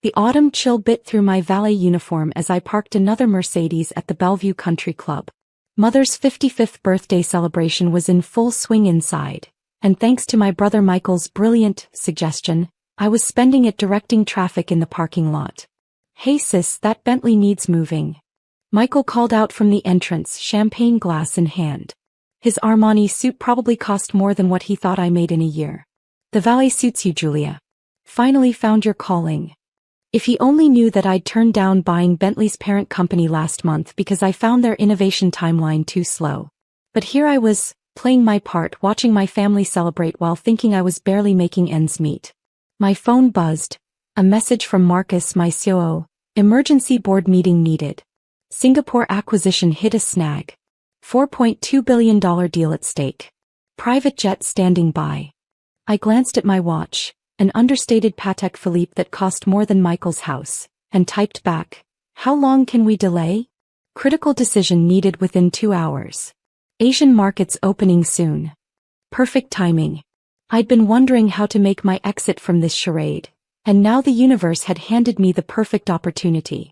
The autumn chill bit through my valet uniform as I parked another Mercedes at the Bellevue Country Club. Mother's 55th birthday celebration was in full swing inside, and thanks to my brother Michael's brilliant suggestion, I was spending it directing traffic in the parking lot. "Hey sis, that Bentley needs moving," Michael called out from the entrance, champagne glass in hand. His Armani suit probably cost more than what he thought I made in a year. "The valet suits you, Julia. Finally found your calling." If he only knew that I'd turned down buying Bentley's parent company last month because I found their innovation timeline too slow. But here I was, playing my part, watching my family celebrate while thinking I was barely making ends meet. My phone buzzed. A message from Marcus, my COO. "Emergency board meeting needed. Singapore acquisition hit a snag. $4.2 billion deal at stake. Private jet standing by." I glanced at my watch, an understated Patek Philippe that cost more than Michael's house, and typed back, "How long can we delay? Critical decision needed within 2 hours. Asian markets opening soon." Perfect timing. I'd been wondering how to make my exit from this charade, and now the universe had handed me the perfect opportunity.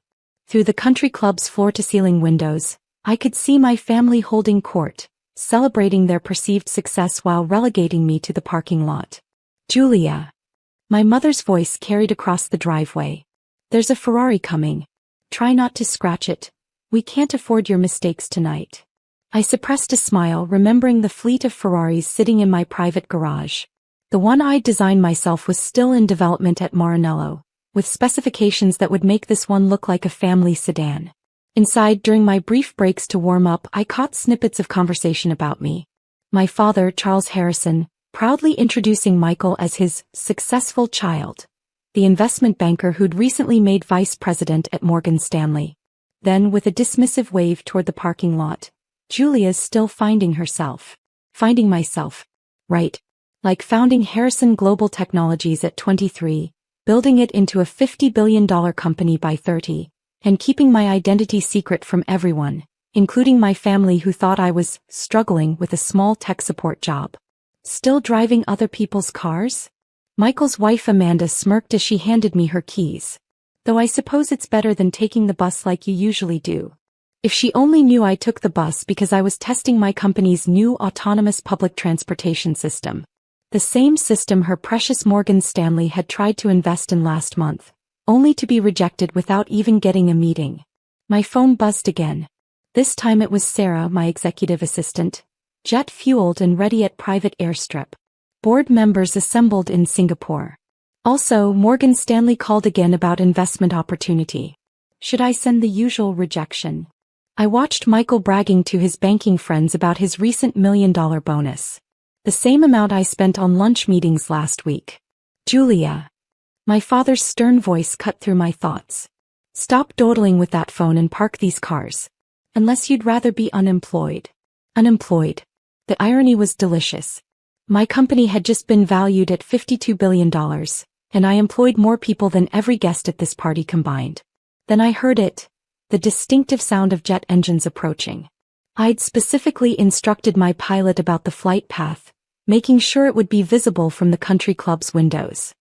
Through the country club's floor-to-ceiling windows, I could see my family holding court, celebrating their perceived success while relegating me to the parking lot. "Julia." My mother's voice carried across the driveway. "There's a Ferrari coming. Try not to scratch it. We can't afford your mistakes tonight." I suppressed a smile, remembering the fleet of Ferraris sitting in my private garage. The one I'd designed myself was still in development at Maranello, with specifications that would make this one look like a family sedan. Inside, during my brief breaks to warm up, I caught snippets of conversation about me. My father, Charles Harrison, proudly introducing Michael as his successful child, the investment banker who'd recently made vice president at Morgan Stanley. Then, with a dismissive wave toward the parking lot, "Julia's still finding herself. Finding myself. Right. Like founding Harrison Global Technologies at 23, building it into a $50 billion company by 30, and keeping my identity secret from everyone, including my family who thought I was struggling with a small tech support job. Still driving other people's cars?" Michael's wife Amanda smirked as she handed me her keys. "Though I suppose it's better than taking the bus like you usually do." If she only knew I took the bus because I was testing my company's new autonomous public transportation system. The same system her precious Morgan Stanley had tried to invest in last month, only to be rejected without even getting a meeting. My phone buzzed again. This time it was Sarah, my executive assistant. Jet-fueled and ready at private airstrip. Board members assembled in Singapore. Also, Morgan Stanley called again about investment opportunity. Should I send the usual rejection? I watched Michael bragging to his banking friends about his recent $1 million bonus. The same amount I spent on lunch meetings last week. "Julia." My father's stern voice cut through my thoughts. "Stop dawdling with that phone and park these cars. Unless you'd rather be unemployed." Unemployed. The irony was delicious. My company had just been valued at $52 billion, and I employed more people than every guest at this party combined. Then I heard it, the distinctive sound of jet engines approaching. I'd specifically instructed my pilot about the flight path, making sure it would be visible from the country club's windows.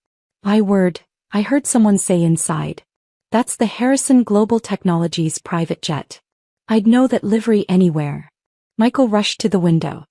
"My word," I heard someone say inside. "That's the Harrison Global Technologies private jet. I'd know that livery anywhere." Michael rushed to the window.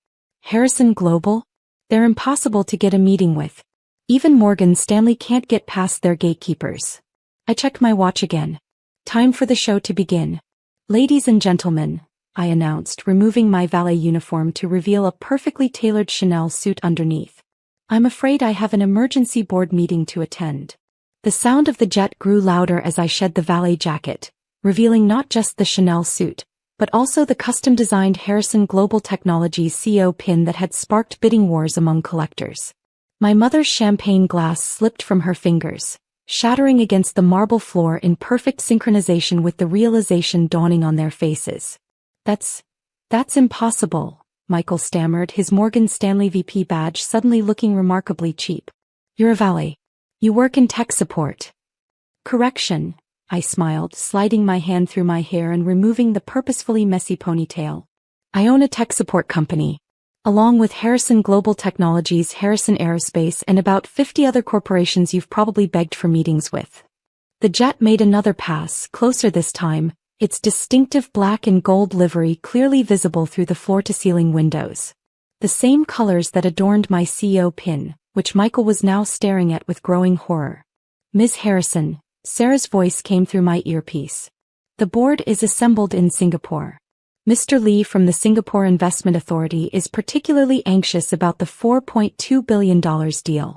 "Harrison Global? They're impossible to get a meeting with. Even Morgan Stanley can't get past their gatekeepers." I checked my watch again. Time for the show to begin. "Ladies and gentlemen," I announced, removing my valet uniform to reveal a perfectly tailored Chanel suit underneath. "I'm afraid I have an emergency board meeting to attend." The sound of the jet grew louder as I shed the valet jacket, revealing not just the Chanel suit, but also the custom-designed Harrison Global Technologies CEO pin that had sparked bidding wars among collectors. My mother's champagne glass slipped from her fingers, shattering against the marble floor in perfect synchronization with the realization dawning on their faces. That's impossible," Michael stammered, his Morgan Stanley VP badge suddenly looking remarkably cheap. "You're a valet. You work in tech support." "Correction," I smiled, sliding my hand through my hair and removing the purposefully messy ponytail. "I own a tech support company. Along with Harrison Global Technologies, Harrison Aerospace, and about 50 other corporations you've probably begged for meetings with." The jet made another pass, closer this time, its distinctive black and gold livery clearly visible through the floor-to-ceiling windows. The same colors that adorned my CEO pin, which Michael was now staring at with growing horror. "Ms. Harrison," Sarah's voice came through my earpiece. "The board is assembled in Singapore. Mr. Lee from the Singapore Investment Authority is particularly anxious about the $4.2 billion deal.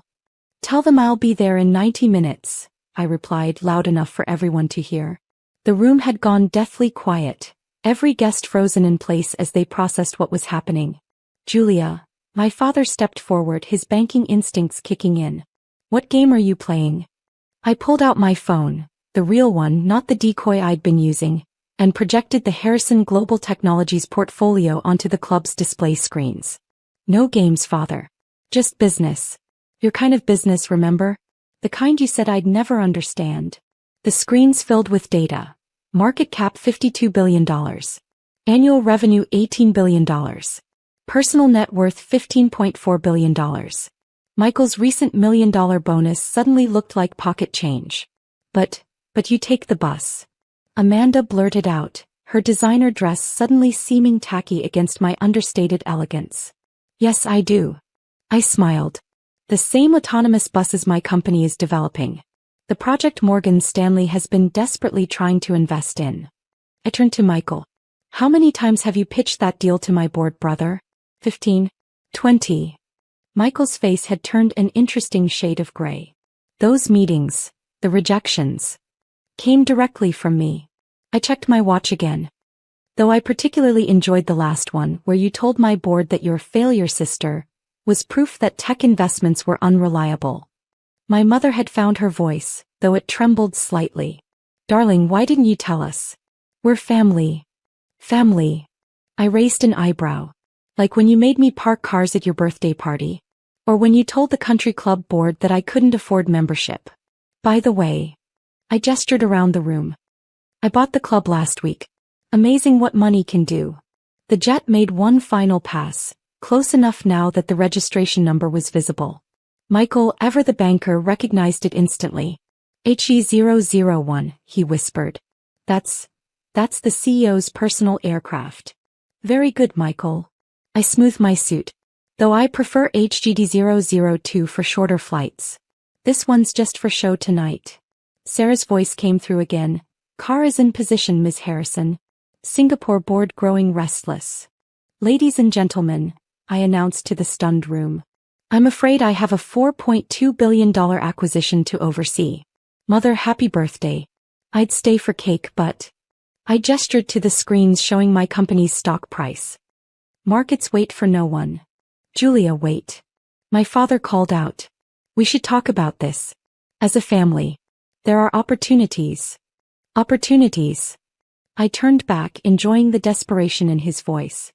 Tell them I'll be there in 90 minutes, I replied loud enough for everyone to hear. The room had gone deathly quiet, every guest frozen in place as they processed what was happening. "Julia," my father stepped forward, his banking instincts kicking in. "What game are you playing?" I pulled out my phone, the real one, not the decoy I'd been using, and projected the Harrison Global Technologies portfolio onto the club's display screens. "No games, father. Just business. Your kind of business, remember? The kind you said I'd never understand." The screens filled with data. Market cap $52 billion. Annual revenue $18 billion. Personal net worth $15.4 billion. Michael's recent $1 million bonus suddenly looked like pocket change. But you take the bus." Amanda blurted out, her designer dress suddenly seeming tacky against my understated elegance. "Yes, I do." I smiled. "The same autonomous buses my company is developing. The project Morgan Stanley has been desperately trying to invest in." I turned to Michael. "How many times have you pitched that deal to my board, brother?" 15. 20. Michael's face had turned an interesting shade of gray. "Those meetings, the rejections, came directly from me." I checked my watch again. "Though I particularly enjoyed the last one where you told my board that your failure, sister, was proof that tech investments were unreliable." My mother had found her voice, though it trembled slightly. "Darling, why didn't you tell us? We're family." "Family?" I raised an eyebrow. "Like when you made me park cars at your birthday party? Or when you told the country club board that I couldn't afford membership? By the way," I gestured around the room, "I bought the club last week. Amazing what money can do." The jet made one final pass, close enough now that the registration number was visible. Michael, ever the banker, recognized it instantly. "HE001, he whispered. That's the CEO's personal aircraft." "Very good, Michael." I smoothed my suit. "Though I prefer HGD002 for shorter flights. This one's just for show tonight." Sarah's voice came through again. "Car is in position, Ms. Harrison." Singapore board growing restless. "Ladies and gentlemen," I announced to the stunned room, "I'm afraid I have a $4.2 billion acquisition to oversee. Mother, happy birthday. I'd stay for cake, but..." I gestured to the screens showing my company's stock price. "Markets wait for no one. Julia, wait." My father called out. "We should talk about this. As a family. There are opportunities." "Opportunities?" I turned back, enjoying the desperation in his voice.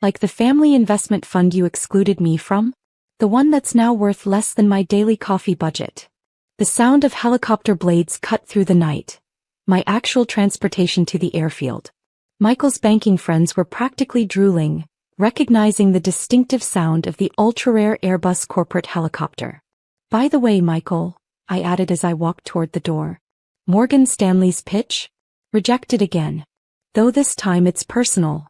"Like the family investment fund you excluded me from? The one that's now worth less than my daily coffee budget." The sound of helicopter blades cut through the night. My actual transportation to the airfield. Michael's banking friends were practically drooling, recognizing the distinctive sound of the ultra-rare Airbus corporate helicopter. "By the way, Michael," I added as I walked toward the door, "Morgan Stanley's pitch? Rejected again. Though this time it's personal."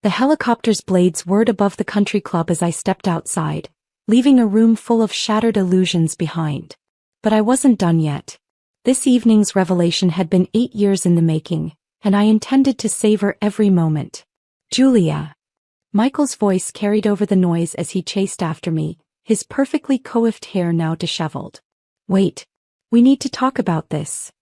The helicopter's blades whirred above the country club as I stepped outside, leaving a room full of shattered illusions behind. But I wasn't done yet. This evening's revelation had been 8 years in the making, and I intended to savor every moment. "Julia." Michael's voice carried over the noise as he chased after me, his perfectly coiffed hair now disheveled. "Wait. We need to talk about this."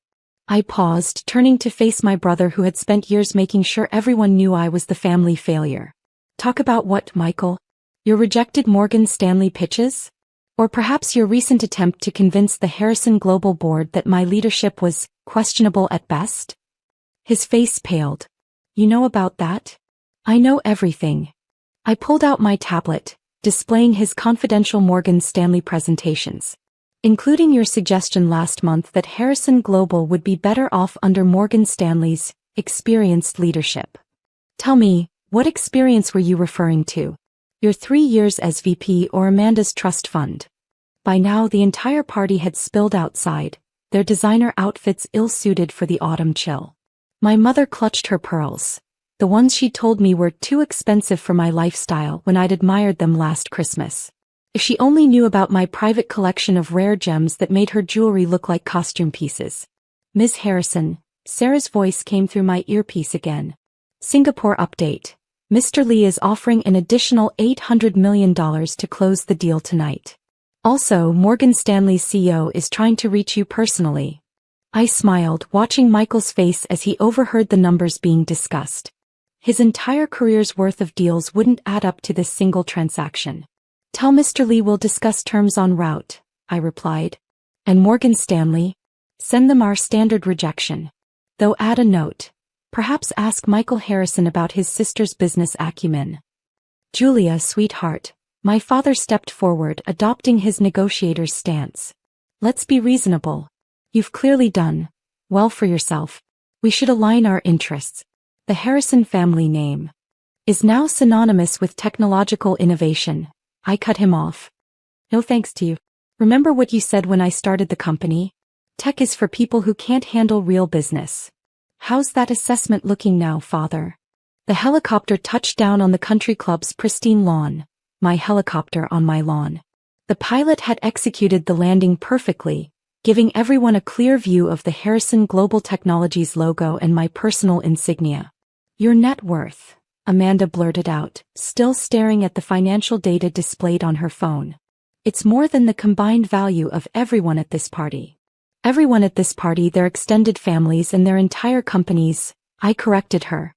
I paused, turning to face my brother who had spent years making sure everyone knew I was the family failure. "Talk about what, Michael? Your rejected Morgan Stanley pitches? Or perhaps your recent attempt to convince the Harrison Global Board that my leadership was questionable at best?" His face paled. "You know about that?" "I know everything." I pulled out my tablet, displaying his confidential Morgan Stanley presentations, including your suggestion last month that Harrison Global would be better off under Morgan Stanley's experienced leadership. "Tell me, what experience were you referring to? Your 3 years as VP or Amanda's trust fund?" By now the entire party had spilled outside, their designer outfits ill-suited for the autumn chill. My mother clutched her pearls. The ones she'd told me were too expensive for my lifestyle when I'd admired them last Christmas. If she only knew about my private collection of rare gems that made her jewelry look like costume pieces. Ms. Harrison, Sarah's voice came through my earpiece again. Singapore update. Mr. Lee is offering an additional $800 million to close the deal tonight. Also, Morgan Stanley's CEO is trying to reach you personally. I smiled, watching Michael's face as he overheard the numbers being discussed. His entire career's worth of deals wouldn't add up to this single transaction. Tell Mr. Lee we'll discuss terms en route, I replied. And Morgan Stanley? Send them our standard rejection. Though add a note. Perhaps ask Michael Harrison about his sister's business acumen. Julia, sweetheart. My father stepped forward, adopting his negotiator's stance. Let's be reasonable. You've clearly done well for yourself. We should align our interests. The Harrison family name is now synonymous with technological innovation. I cut him off. No thanks to you. Remember what you said when I started the company? Tech is for people who can't handle real business. How's that assessment looking now, father? The helicopter touched down on the country club's pristine lawn. My helicopter on my lawn. The pilot had executed the landing perfectly, giving everyone a clear view of the Harrison Global Technologies logo and my personal insignia. Your net worth, Amanda blurted out, still staring at the financial data displayed on her phone. It's more than the combined value of everyone at this party. Everyone at this party, their extended families and their entire companies, I corrected her.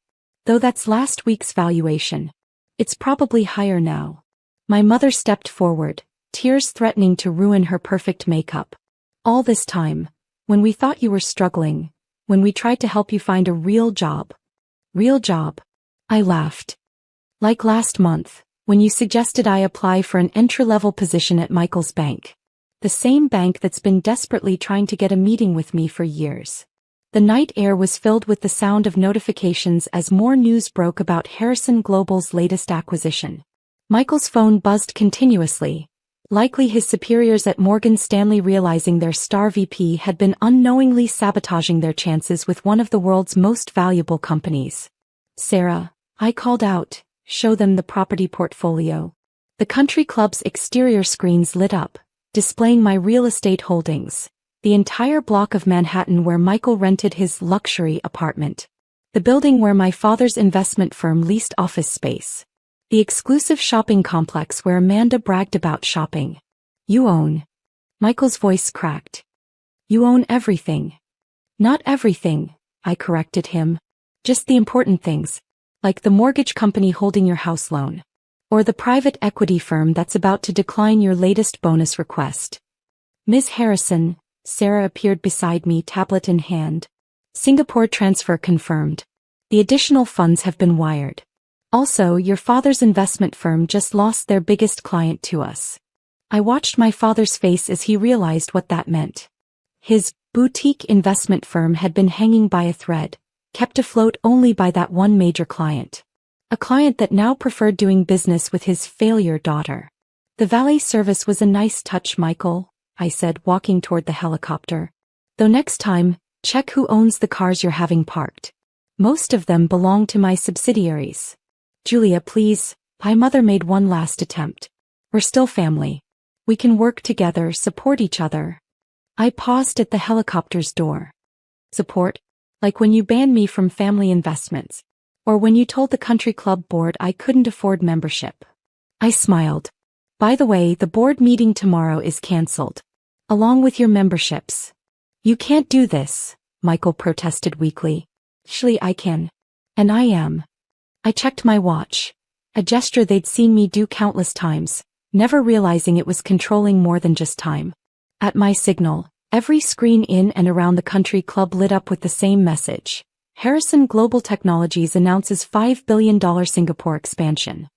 Though that's last week's valuation. It's probably higher now. My mother stepped forward, tears threatening to ruin her perfect makeup. All this time, when we thought you were struggling, when we tried to help you find a real job. Real job? I laughed. Like last month, when you suggested I apply for an entry-level position at Michael's bank. The same bank that's been desperately trying to get a meeting with me for years. The night air was filled with the sound of notifications as more news broke about Harrison Global's latest acquisition. Michael's phone buzzed continuously, likely his superiors at Morgan Stanley realizing their star VP had been unknowingly sabotaging their chances with one of the world's most valuable companies. Sarah, I called out, show them the property portfolio. The country club's exterior screens lit up, displaying my real estate holdings, the entire block of Manhattan where Michael rented his luxury apartment, the building where my father's investment firm leased office space, the exclusive shopping complex where Amanda bragged about shopping. You own. Michael's voice cracked. You own everything. Not everything, I corrected him. Just the important things, like the mortgage company holding your house loan. Or the private equity firm that's about to decline your latest bonus request. Ms. Harrison, Sarah appeared beside me, tablet in hand. Singapore transfer confirmed. The additional funds have been wired. Also, your father's investment firm just lost their biggest client to us. I watched my father's face as he realized what that meant. His boutique investment firm had been hanging by a thread, kept afloat only by that one major client. A client that now preferred doing business with his failure daughter. The valet service was a nice touch, Michael, I said, walking toward the helicopter. Though next time, check who owns the cars you're having parked. Most of them belong to my subsidiaries. Julia, please, my mother made one last attempt. We're still family. We can work together, support each other. I paused at the helicopter's door. Support? Like when you banned me from family investments. Or when you told the country club board I couldn't afford membership. I smiled. By the way, the board meeting tomorrow is cancelled. Along with your memberships. You can't do this, Michael protested weakly. Actually, I can. And I am. I checked my watch. A gesture they'd seen me do countless times, never realizing it was controlling more than just time. At my signal, every screen in and around the country club lit up with the same message. Harrison Global Technologies announces $5 billion Singapore expansion.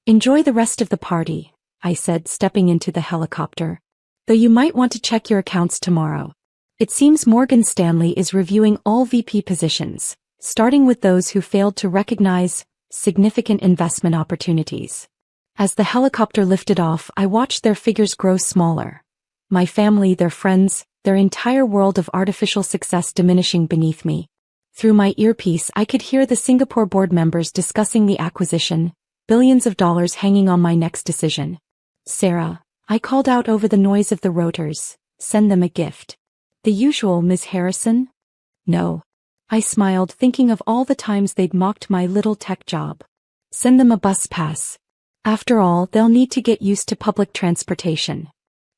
Enjoy the rest of the party, I said, stepping into the helicopter. Though you might want to check your accounts tomorrow. It seems Morgan Stanley is reviewing all VP positions, starting with those who failed to recognize significant investment opportunities. As the helicopter lifted off, I watched their figures grow smaller. My family, their friends, their entire world of artificial success diminishing beneath me. Through my earpiece I could hear the Singapore board members discussing the acquisition, billions of dollars hanging on my next decision. "Sarah," I called out over the noise of the rotors, "send them a gift." "The usual, Ms. Harrison?" "No." I smiled, thinking of all the times they'd mocked my little tech job. "Send them a bus pass. After all, they'll need to get used to public transportation."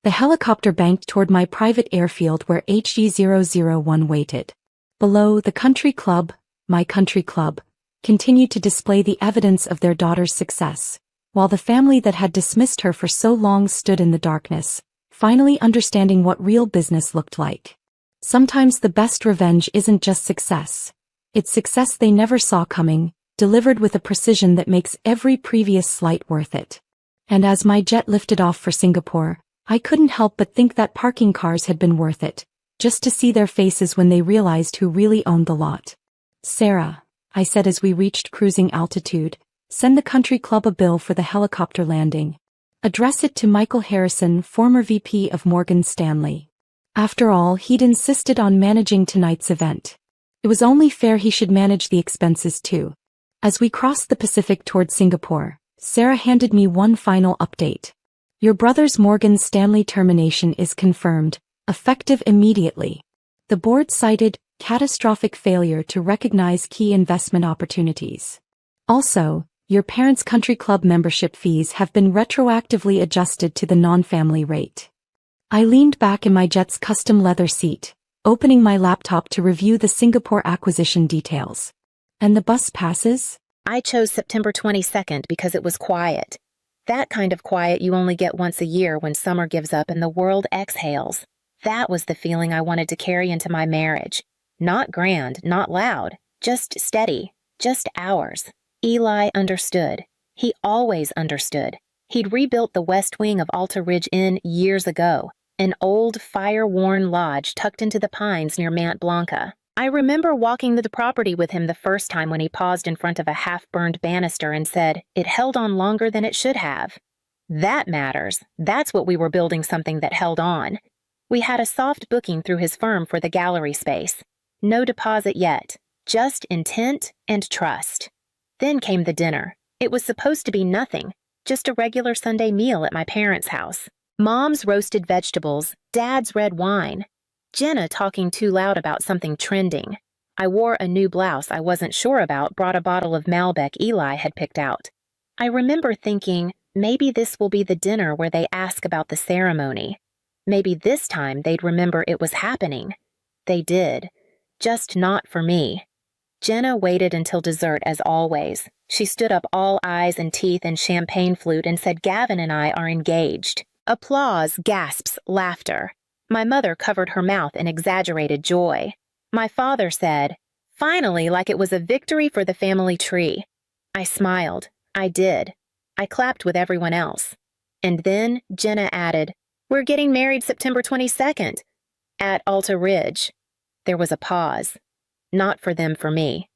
The helicopter banked toward my private airfield where HG001 waited. Below, the country club, my country club, continued to display the evidence of their daughter's success, while the family that had dismissed her for so long stood in the darkness, finally understanding what real business looked like. Sometimes the best revenge isn't just success. It's success they never saw coming, delivered with a precision that makes every previous slight worth it. And as my jet lifted off for Singapore, I couldn't help but think that parking cars had been worth it, just to see their faces when they realized who really owned the lot. "Sarah," I said as we reached cruising altitude, "send the country club a bill for the helicopter landing. Address it to Michael Harrison, former VP of Morgan Stanley. After all, he'd insisted on managing tonight's event. It was only fair he should manage the expenses too." As we crossed the Pacific toward Singapore, Sarah handed me one final update. "Your brother's Morgan Stanley termination is confirmed, effective immediately." The board cited catastrophic failure to recognize key investment opportunities. Also, your parents' country club membership fees have been retroactively adjusted to the non-family rate. I leaned back in my jet's custom leather seat, opening my laptop to review the Singapore acquisition details. "And the bus passes?" "I chose September 22nd because it was quiet. That kind of quiet you only get once a year when summer gives up and the world exhales. That was the feeling I wanted to carry into my marriage. Not grand, not loud, just steady, just ours." Eli understood. He always understood. He'd rebuilt the west wing of Alta Ridge Inn years ago, an old, fire-worn lodge tucked into the pines near Mount Blanca. I remember walking the property with him the first time when he paused in front of a half-burned banister and said, "It held on longer than it should have." That matters. That's what we were building, something that held on. We had a soft booking through his firm for the gallery space. No deposit yet, just intent and trust. Then came the dinner. It was supposed to be nothing, just a regular Sunday meal at my parents' house. Mom's roasted vegetables, Dad's red wine. Jenna talking too loud about something trending. I wore a new blouse I wasn't sure about, brought a bottle of Malbec Eli had picked out. I remember thinking, maybe this will be the dinner where they ask about the ceremony. Maybe this time they'd remember it was happening. They did. Just not for me. Jenna waited until dessert as always. She stood up all eyes and teeth and champagne flute and said Gavin and I are engaged. Applause, gasps, laughter. My mother covered her mouth in exaggerated joy. My father said, "Finally, like it was a victory for the family tree." I smiled. I did. I clapped with everyone else. And then Jenna added, "We're getting married September 22nd at Alta Ridge." There was a pause. Not for them, for me.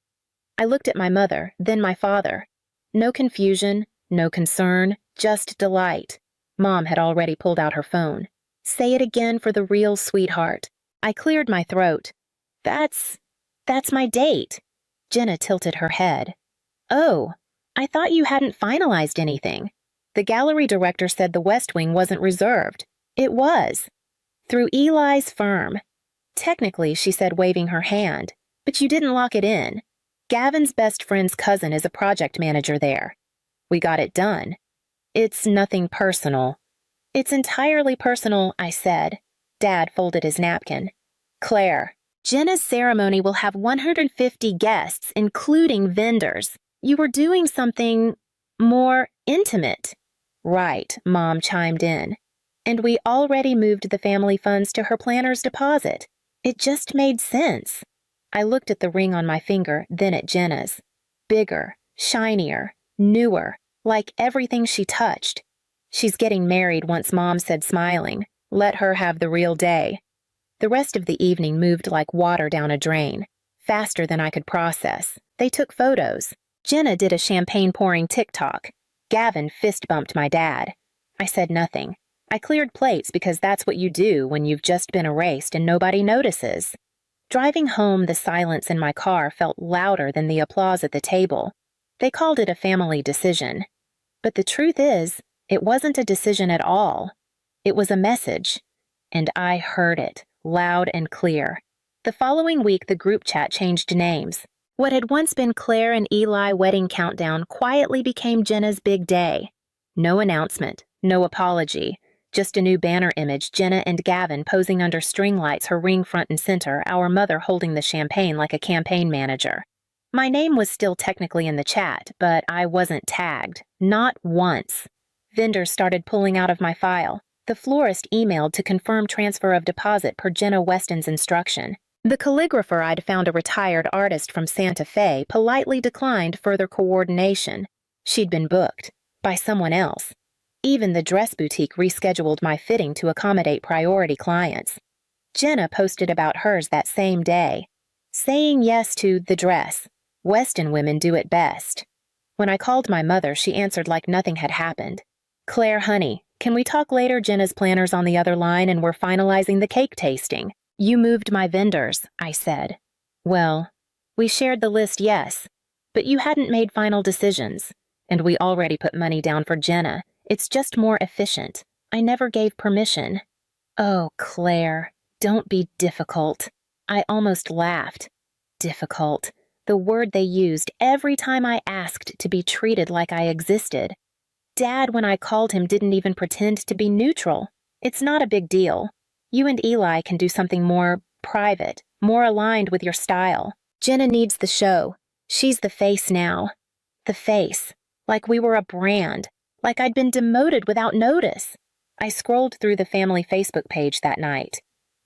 I looked at my mother, then my father. No confusion, no concern, just delight. Mom had already pulled out her phone. "Say it again for the real sweetheart." I cleared my throat. That's my date." Jenna tilted her head. "Oh, I thought you hadn't finalized anything. The gallery director said the West Wing wasn't reserved." "It was. Through Eli's firm." "Technically," she said, waving her hand, "but you didn't lock it in. Gavin's best friend's cousin is a project manager there. We got it done. It's nothing personal." "It's entirely personal," I said. Dad folded his napkin. "Claire, Jenna's ceremony will have 150 guests, including vendors. You were doing something more intimate." "Right," Mom chimed in. "And we already moved the family funds to her planner's deposit. It just made sense." I looked at the ring on my finger, then at Jenna's. Bigger, shinier, newer, like everything she touched. "She's getting married," once Mom said, smiling. "Let her have the real day." The rest of the evening moved like water down a drain, faster than I could process. They took photos. Jenna did a champagne-pouring TikTok. Gavin fist-bumped my dad. I said nothing. I cleared plates because that's what you do when you've just been erased and nobody notices. Driving home, the silence in my car felt louder than the applause at the table. They called it a family decision. But the truth is, it wasn't a decision at all. It was a message. And I heard it, loud and clear. The following week, the group chat changed names. What had once been Claire and Eli wedding countdown quietly became Jenna's big day. No announcement, no apology, just a new banner image, Jenna and Gavin posing under string lights, her ring front and center, our mother holding the champagne like a campaign manager. My name was still technically in the chat, but I wasn't tagged. Not once. Vendors started pulling out of my file. The florist emailed to confirm transfer of deposit per Jenna Weston's instruction. The calligrapher, I'd found a retired artist from Santa Fe, politely declined further coordination. She'd been booked. By someone else. Even the dress boutique rescheduled my fitting to accommodate priority clients. Jenna posted about hers that same day, saying yes to the dress. Weston women do it best. When I called my mother, she answered like nothing had happened. Claire, honey, can we talk later? Jenna's planner's on the other line and we're finalizing the cake tasting. You moved my vendors, I said. Well, we shared the list, yes, but you hadn't made final decisions. And we already put money down for Jenna. It's just more efficient. I never gave permission. Oh, Claire, don't be difficult. I almost laughed. Difficult. The word they used every time I asked to be treated like I existed. Dad, when I called him, didn't even pretend to be neutral. It's not a big deal. You and Eli can do something more private, more aligned with your style. Jenna needs the show. She's the face now. The face. Like we were a brand, like I'd been demoted without notice. I scrolled through the family Facebook page that night.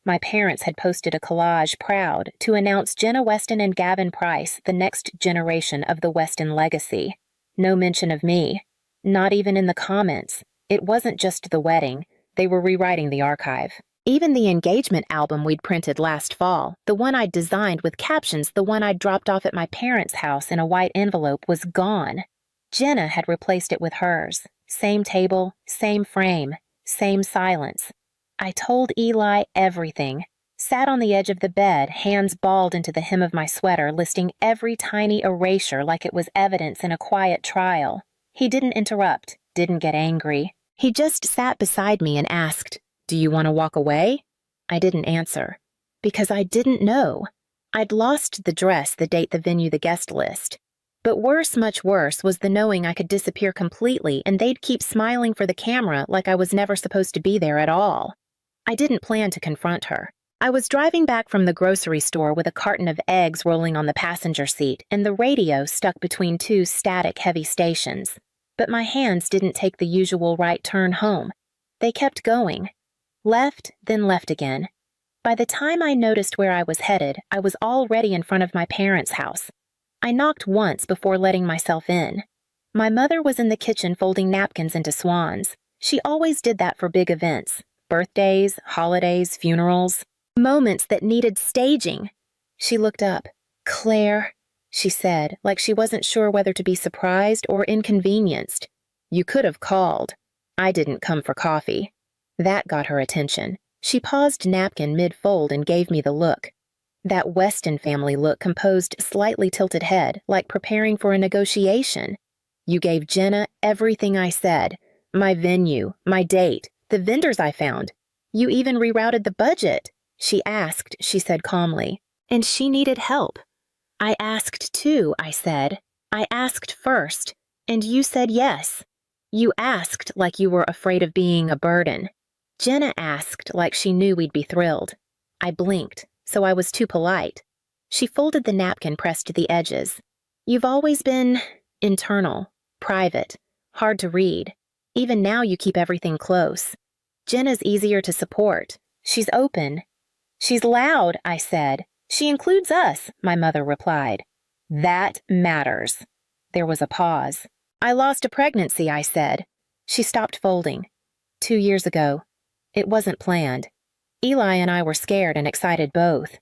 My parents had posted a collage proud to announce Jenna Weston and Gavin Price, the next generation of the Weston legacy. No mention of me. Not even in the comments. It wasn't just the wedding. They were rewriting the archive. Even the engagement album we'd printed last fall, the one I'd designed with captions, the one I'd dropped off at my parents' house in a white envelope, was gone. Jenna had replaced it with hers. Same table, same frame, same silence. I told Eli everything. Sat on the edge of the bed, hands balled into the hem of my sweater, listing every tiny erasure like it was evidence in a quiet trial. He didn't interrupt, didn't get angry. He just sat beside me and asked, "Do you want to walk away?" I didn't answer. Because I didn't know. I'd lost the dress, the date, the venue, the guest list. But worse, much worse, was the knowing I could disappear completely and they'd keep smiling for the camera like I was never supposed to be there at all. I didn't plan to confront her. I was driving back from the grocery store with a carton of eggs rolling on the passenger seat and the radio stuck between two static heavy stations. But my hands didn't take the usual right turn home. They kept going. Left, then left again. By the time I noticed where I was headed, I was already in front of my parents' house. I knocked once before letting myself in. My mother was in the kitchen folding napkins into swans. She always did that for big events. Birthdays, holidays, funerals. Moments that needed staging. She looked up. "Claire," she said, like she wasn't sure whether to be surprised or inconvenienced. "You could have called. I didn't come for coffee." That got her attention. She paused napkin mid-fold and gave me the look. That Weston family look, composed, slightly tilted head, like preparing for a negotiation. "You gave Jenna everything I said. My venue, my date, the vendors I found. You even rerouted the budget." She asked, she said calmly. And she needed help. "I asked too," I said. "I asked first. And you said yes. You asked like you were afraid of being a burden." Jenna asked like she knew we'd be thrilled. I blinked. So I was too polite. She folded the napkin pressed to the edges. "You've always been internal, private, hard to read. Even now you keep everything close. Jenna's easier to support. She's open. She's loud," I said. "She includes us," my mother replied. "That matters." There was a pause. "I lost a pregnancy," I said. She stopped folding. 2 years ago. It wasn't planned. Eli and I were scared and excited both.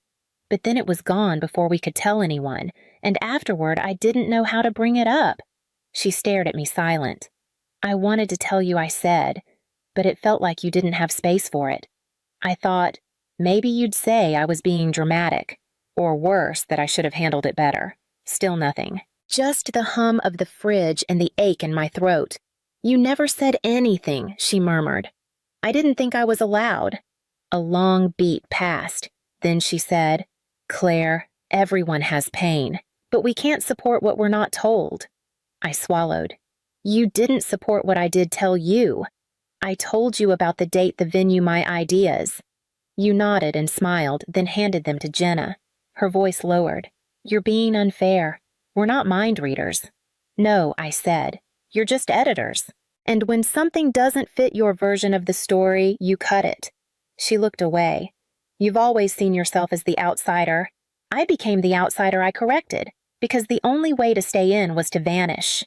But then it was gone before we could tell anyone, and afterward I didn't know how to bring it up. She stared at me silent. "I wanted to tell you," I said, but it felt like you didn't have space for it. I thought, maybe you'd say I was being dramatic, or worse, that I should have handled it better. Still nothing. Just the hum of the fridge and the ache in my throat. You never said anything, she murmured. I didn't think I was allowed. A long beat passed. Then she said, Claire, everyone has pain, but we can't support what we're not told. I swallowed. You didn't support what I did tell you. I told you about the date, the venue, my ideas. You nodded and smiled, then handed them to Jenna. Her voice lowered. You're being unfair. We're not mind readers. No, I said. You're just editors. And when something doesn't fit your version of the story, you cut it. She looked away. You've always seen yourself as the outsider. I became the outsider I corrected, because the only way to stay in was to vanish.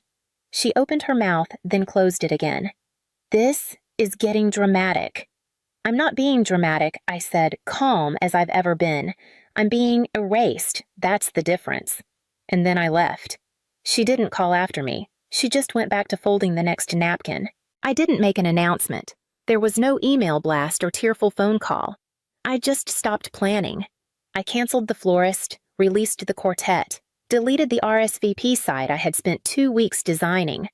She opened her mouth, then closed it again. This is getting dramatic. I'm not being dramatic, I said, calm as I've ever been. I'm being erased. That's the difference. And then I left. She didn't call after me. She just went back to folding the next napkin. I didn't make an announcement. There was no email blast or tearful phone call. I just stopped planning. I canceled the florist, released the quartet, deleted the RSVP site I had spent 2 weeks designing.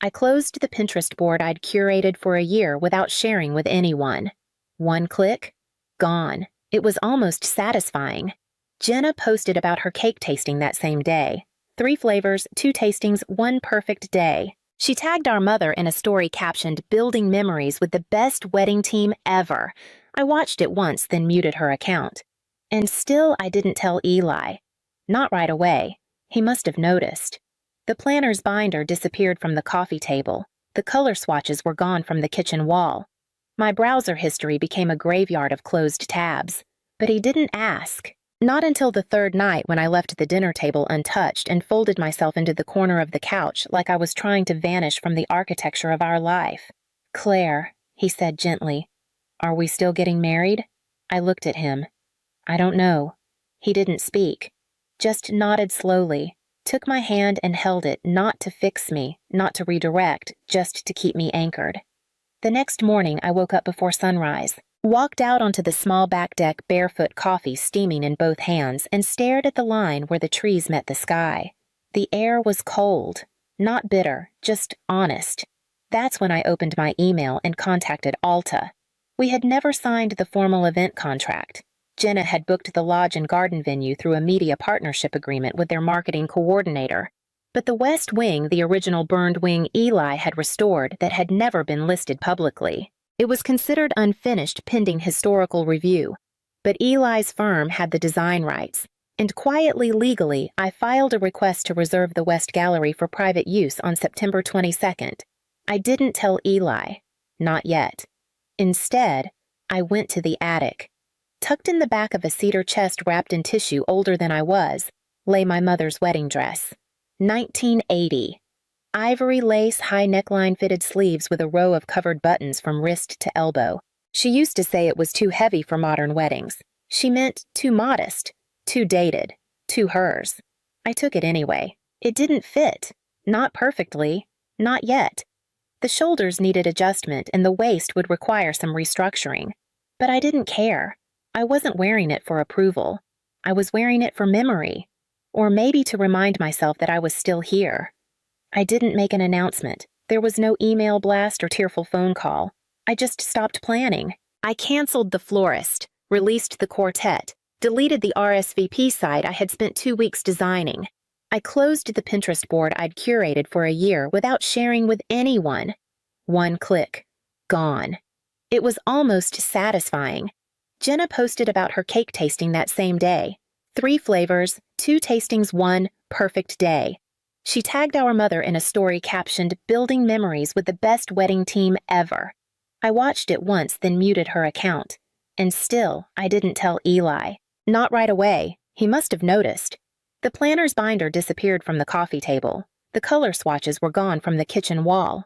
I closed the Pinterest board I'd curated for a year without sharing with anyone. One click, gone. It was almost satisfying. Jenna posted about her cake tasting that same day. 3 flavors, 2 tastings, 1 perfect day. She tagged our mother in a story captioned, Building Memories with the Best Wedding Team Ever. I watched it once, then muted her account. And still I didn't tell Eli. Not right away. He must have noticed. The planner's binder disappeared from the coffee table. The color swatches were gone from the kitchen wall. My browser history became a graveyard of closed tabs. But he didn't ask. Not until the 3rd night when I left the dinner table untouched and folded myself into the corner of the couch like I was trying to vanish from the architecture of our life. Claire, he said gently, are we still getting married? I looked at him. I don't know. He didn't speak. Just nodded slowly, took my hand and held it, not to fix me, not to redirect, just to keep me anchored. The next morning I woke up before sunrise. Walked out onto the small back deck, barefoot, coffee steaming in both hands, and stared at the line where the trees met the sky. The air was cold, not bitter, just honest. That's when I opened my email and contacted Alta. We had never signed the formal event contract. Jenna had booked the lodge and garden venue through a media partnership agreement with their marketing coordinator. But the West Wing, the original burned wing Eli had restored that had never been listed publicly. It was considered unfinished pending historical review, but Eli's firm had the design rights, and quietly legally I filed a request to reserve the West Gallery for private use on September 22nd. I didn't tell Eli. Not yet. Instead, I went to the attic. Tucked in the back of a cedar chest wrapped in tissue older than I was, lay my mother's wedding dress. 1980. Ivory lace high neckline fitted sleeves with a row of covered buttons from wrist to elbow. She used to say it was too heavy for modern weddings. She meant too modest, too dated, too hers. I took it anyway. It didn't fit. Not perfectly. Not yet. The shoulders needed adjustment and the waist would require some restructuring. But I didn't care. I wasn't wearing it for approval. I was wearing it for memory. Or maybe to remind myself that I was still here. I didn't make an announcement. There was no email blast or tearful phone call. I just stopped planning. I canceled the florist, released the quartet, deleted the RSVP site I had spent 2 weeks designing. I closed the Pinterest board I'd curated for a year without sharing with anyone. One click. Gone. It was almost satisfying. Jenna posted about her cake tasting that same day. 3 flavors, 2 tastings, 1 perfect day. She tagged our mother in a story captioned, Building Memories with the Best Wedding Team Ever. I watched it once, then muted her account. And still, I didn't tell Eli. Not right away. He must have noticed. The planner's binder disappeared from the coffee table. The color swatches were gone from the kitchen wall.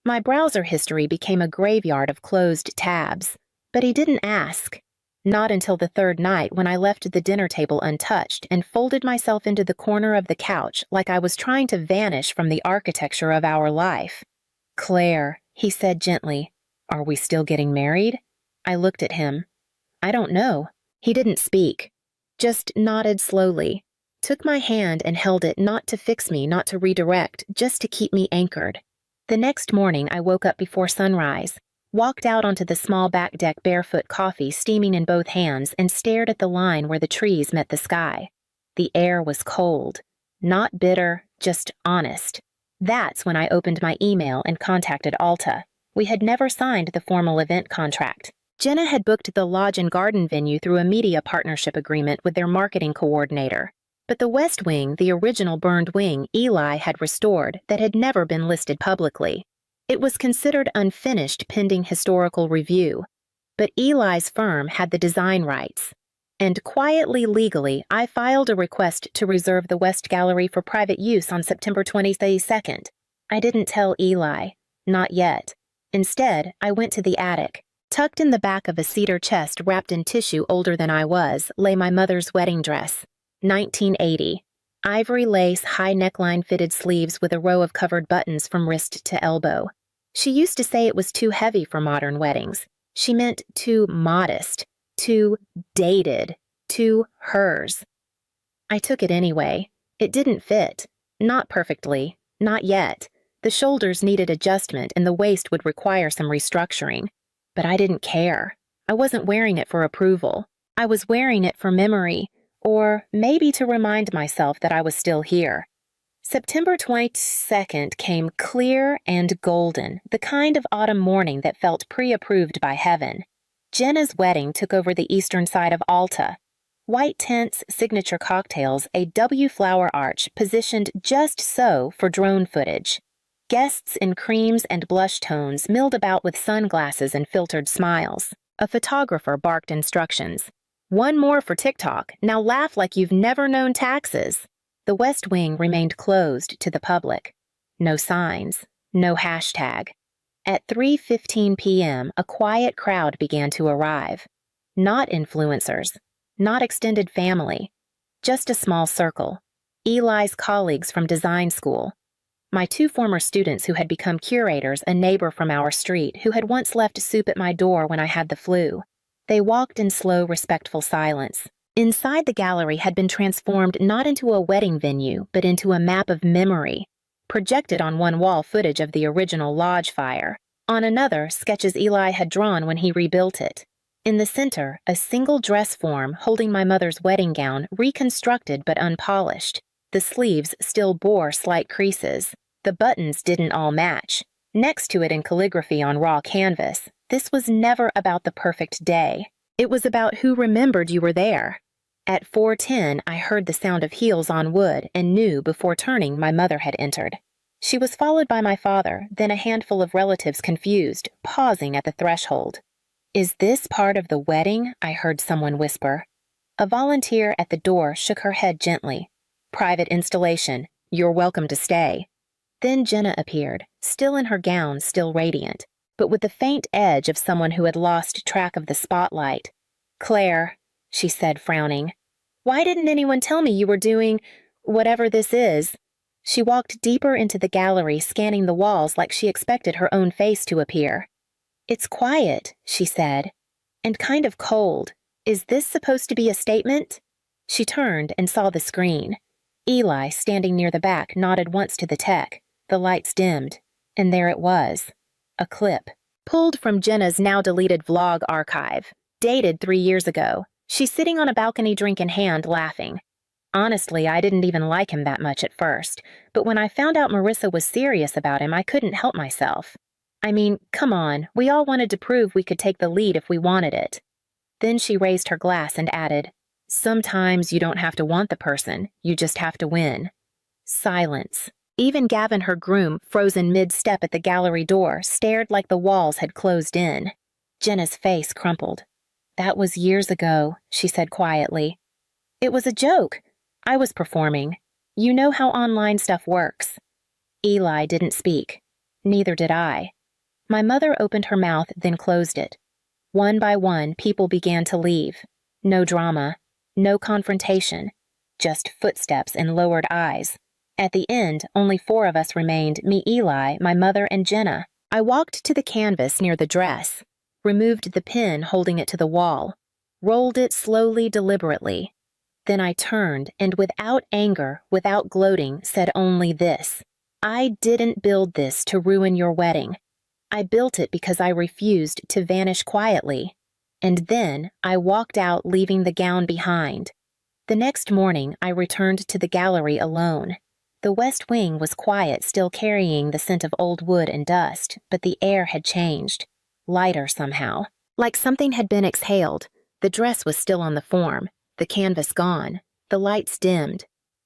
My browser history became a graveyard of closed tabs. But he didn't ask. Not until the 3rd night when I left the dinner table untouched and folded myself into the corner of the couch like I was trying to vanish from the architecture of our life. Claire, he said gently, Are we still getting married? I looked at him. I don't know. He didn't speak, just nodded slowly, took my hand and held it not to fix me, not to redirect, just to keep me anchored. The next morning, I woke up before sunrise, walked out onto the small back deck barefoot, coffee steaming in both hands, and stared at the line where the trees met the sky. The air was cold, not bitter, just honest. That's when I opened my email and contacted Alta. We had never signed the formal event contract. Jenna had booked the Lodge and Garden venue through a media partnership agreement with their marketing coordinator. But the West Wing, the original burned wing Eli had restored that had never been listed publicly. It was considered unfinished pending historical review. But Eli's firm had the design rights. And quietly, legally, I filed a request to reserve the West Gallery for private use on September 22nd. I didn't tell Eli. Not yet. Instead, I went to the attic. Tucked in the back of a cedar chest wrapped in tissue older than I was, lay my mother's wedding dress. 1980. Ivory lace, high neckline fitted sleeves with a row of covered buttons from wrist to elbow. She used to say it was too heavy for modern weddings. She meant too modest, too dated, too hers. I took it anyway. It didn't fit. Not perfectly. Not yet. The shoulders needed adjustment and the waist would require some restructuring. But I didn't care. I wasn't wearing it for approval. I was wearing it for memory, or maybe to remind myself that I was still here. September 22nd came clear and golden, the kind of autumn morning that felt pre-approved by heaven. Jenna's wedding took over the eastern side of Alta. White tents, signature cocktails, a W flower arch positioned just so for drone footage. Guests in creams and blush tones milled about with sunglasses and filtered smiles. A photographer barked instructions. One more for TikTok. Now laugh like you've never known taxes. The West Wing remained closed to the public. No signs. No hashtag. At 3:15 p.m., a quiet crowd began to arrive. Not influencers. Not extended family. Just a small circle. Eli's colleagues from design school. My two former students who had become curators, a neighbor from our street who had once left soup at my door when I had the flu. They walked in slow, respectful silence. Inside the gallery had been transformed not into a wedding venue, but into a map of memory. Projected on one wall footage of the original lodge fire. On another, sketches Eli had drawn when he rebuilt it. In the center, a single dress form holding my mother's wedding gown, reconstructed but unpolished. The sleeves still bore slight creases. The buttons didn't all match. Next to it in calligraphy on raw canvas, this was never about the perfect day. It was about who remembered you were there. At 4:10, I heard the sound of heels on wood and knew before turning my mother had entered. She was followed by my father, then a handful of relatives confused, pausing at the threshold. "Is this part of the wedding?" I heard someone whisper. A volunteer at the door shook her head gently. "Private installation. You're welcome to stay." Then Jenna appeared, still in her gown, still radiant, but with the faint edge of someone who had lost track of the spotlight. "Claire," she said, frowning, "why didn't anyone tell me you were doing whatever this is?" She walked deeper into the gallery, scanning the walls like she expected her own face to appear. "It's quiet," she said, "and kind of cold. Is this supposed to be a statement?" She turned and saw the screen. Eli, standing near the back, nodded once to the tech. The lights dimmed, and there it was. A clip, pulled from Jenna's now-deleted vlog archive, dated 3 years ago. She's sitting on a balcony, drink in hand, laughing. Honestly, I didn't even like him that much at first, but when I found out Marissa was serious about him, I couldn't help myself. I mean, come on, we all wanted to prove we could take the lead if we wanted it. Then she raised her glass and added, "Sometimes you don't have to want the person, you just have to win." Silence. Even Gavin, her groom, frozen mid-step at the gallery door, stared like the walls had closed in. Jenna's face crumpled. "That was years ago," she said quietly. "It was a joke. I was performing. You know how online stuff works." Eli didn't speak. Neither did I. My mother opened her mouth, then closed it. One by one, people began to leave. No drama. No confrontation. Just footsteps and lowered eyes. At the end, only 4 of us remained, me, Eli, my mother, and Jenna. I walked to the canvas near the dress, removed the pin holding it to the wall, rolled it slowly, deliberately. Then I turned and without anger, without gloating, said only this: I didn't build this to ruin your wedding. I built it because I refused to vanish quietly. And then I walked out, leaving the gown behind. The next morning, I returned to the gallery alone. The west wing was quiet, still carrying the scent of old wood and dust, but the air had changed. Lighter somehow. Like something had been exhaled. The dress was still on the form, the canvas gone, the lights dimmed.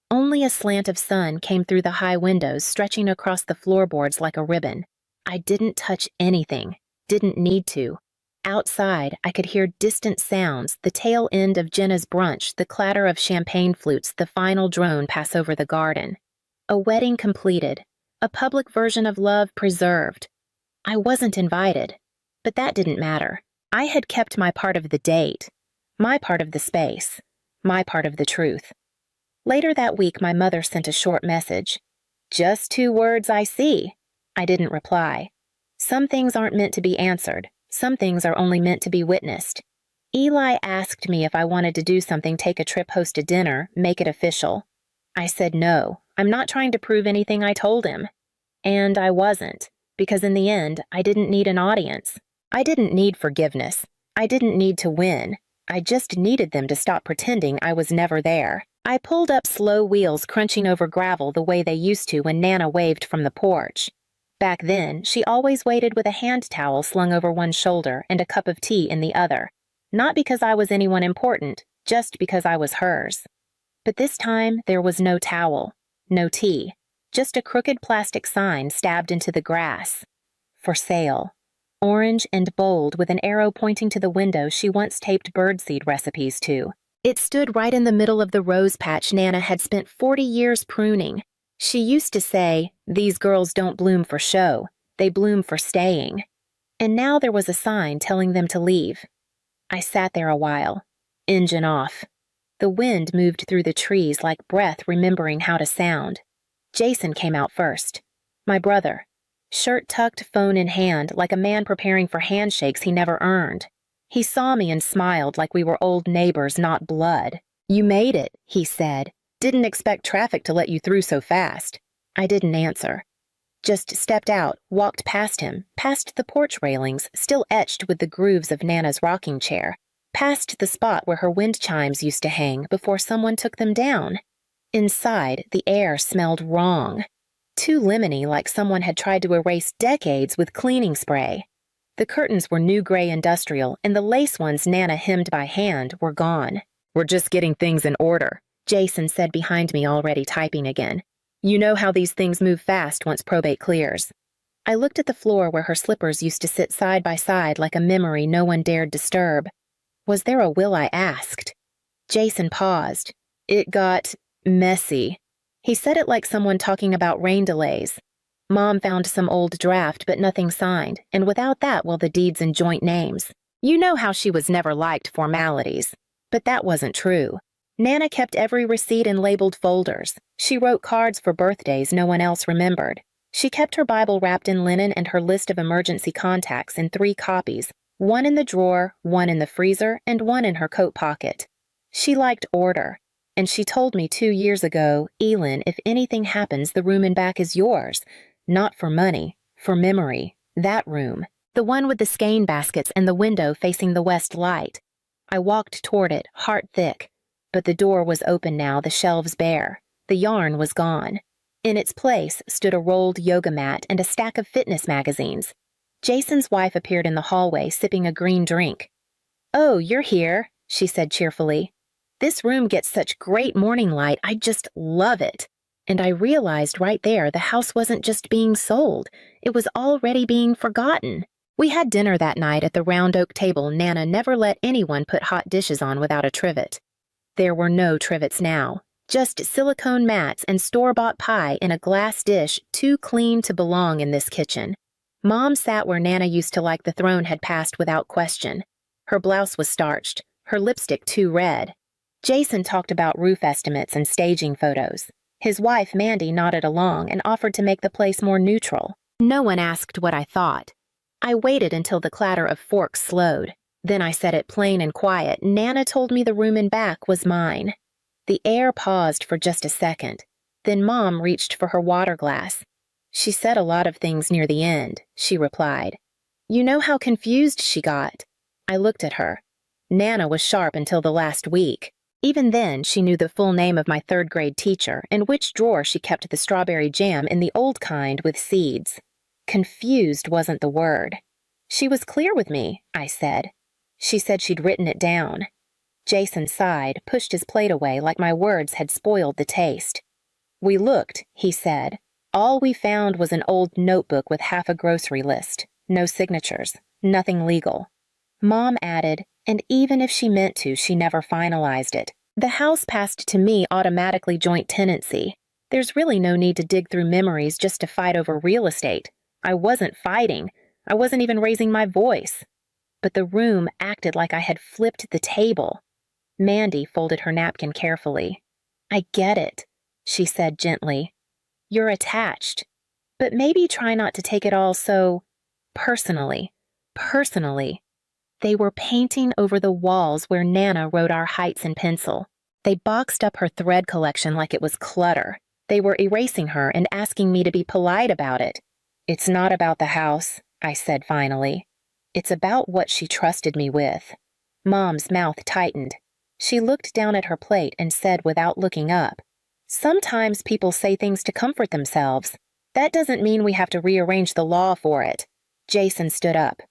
Only a slant of sun came through the high windows, stretching across the floorboards like a ribbon. I didn't touch anything, didn't need to. Outside, I could hear distant sounds, the tail end of Jenna's brunch, the clatter of champagne flutes, the final drone pass over the garden. A wedding completed, a public version of love preserved. I wasn't invited, but that didn't matter. I had kept my part of the date, my part of the space, my part of the truth. Later that week, my mother sent a short message. Just 2 words, I see. I didn't reply. Some things aren't meant to be answered. Some things are only meant to be witnessed. Eli asked me if I wanted to do something, take a trip, host a dinner, make it official. I said no. I'm not trying to prove anything, I told him. And I wasn't, because in the end, I didn't need an audience. I didn't need forgiveness. I didn't need to win. I just needed them to stop pretending I was never there. I pulled up slow wheels crunching over gravel the way they used to when Nana waved from the porch. Back then, she always waited with a hand towel slung over one shoulder and a cup of tea in the other. Not because I was anyone important, just because I was hers. But this time, there was no towel, no tea, just a crooked plastic sign stabbed into the grass. For sale. Orange and bold with an arrow pointing to the window she once taped birdseed recipes to. It stood right in the middle of the rose patch Nana had spent 40 years pruning. She used to say, "These girls don't bloom for show, they bloom for staying." And now there was a sign telling them to leave. I sat there a while, engine off. The wind moved through the trees like breath remembering how to sound. Jason came out first. My brother. Shirt tucked, phone in hand, like a man preparing for handshakes he never earned. He saw me and smiled like we were old neighbors, not blood. "You made it," he said. "Didn't expect traffic to let you through so fast." I didn't answer. Just stepped out, walked past him, past the porch railings, still etched with the grooves of Nana's rocking chair, past the spot where her wind chimes used to hang before someone took them down. Inside, the air smelled wrong. Too lemony, like someone had tried to erase decades with cleaning spray. The curtains were new gray industrial, and the lace ones Nana hemmed by hand were gone. "We're just getting things in order," Jason said behind me, already typing again. "You know how these things move fast once probate clears." I looked at the floor where her slippers used to sit side by side like a memory no one dared disturb. Was there a will, I asked. Jason paused. "It got messy." He said it like someone talking about rain delays. "Mom found some old draft, but nothing signed, and without that, well, the deeds and joint names. You know how she was never liked formalities. But that wasn't true. Nana kept every receipt in labeled folders. She wrote cards for birthdays no one else remembered. She kept her Bible wrapped in linen and her list of emergency contacts in 3 copies, one in the drawer, one in the freezer, and one in her coat pocket. She liked order, and she told me 2 years ago, "Elin, if anything happens, the room in back is yours. Not for money, for memory. That room. The one with the skein baskets and the window facing the west light." I walked toward it, heart thick. But the door was open now, the shelves bare. The yarn was gone. In its place stood a rolled yoga mat and a stack of fitness magazines. Jason's wife appeared in the hallway, sipping a green drink. "Oh, you're here," she said cheerfully. "This room gets such great morning light, I just love it." And I realized right there the house wasn't just being sold, it was already being forgotten. We had dinner that night at the round oak table Nana never let anyone put hot dishes on without a trivet. There were no trivets now, just silicone mats and store-bought pie in a glass dish too clean to belong in this kitchen. Mom sat where Nana used to like the throne had passed without question. Her blouse was starched, her lipstick too red. Jason talked about roof estimates and staging photos. His wife, Mandy, nodded along and offered to make the place more neutral. No one asked what I thought. I waited until the clatter of forks slowed. Then I said it plain and quiet. Nana told me the room in back was mine. The air paused for just a second. Then Mom reached for her water glass. She said a lot of things near the end, she replied. You know how confused she got? I looked at her. Nana was sharp until the last week. Even then, she knew the full name of my third-grade teacher and which drawer she kept the strawberry jam in the old kind with seeds. Confused wasn't the word. She was clear with me, I said. She said she'd written it down. Jason sighed, pushed his plate away like my words had spoiled the taste. We looked, he said. All we found was an old notebook with half a grocery list. No signatures. Nothing legal. Mom added, and even if she meant to, she never finalized it. The house passed to me automatically joint tenancy. There's really no need to dig through memories just to fight over real estate. I wasn't fighting. I wasn't even raising my voice. But the room acted like I had flipped the table. Mandy folded her napkin carefully. I get it, she said gently. You're attached. But maybe try not to take it all so personally. Personally. They were painting over the walls where Nana wrote our heights in pencil. They boxed up her thread collection like it was clutter. They were erasing her and asking me to be polite about it. It's not about the house, I said finally. It's about what she trusted me with. Mom's mouth tightened. She looked down at her plate and said without looking up, Sometimes people say things to comfort themselves. That doesn't mean we have to rearrange the law for it. Jason stood up.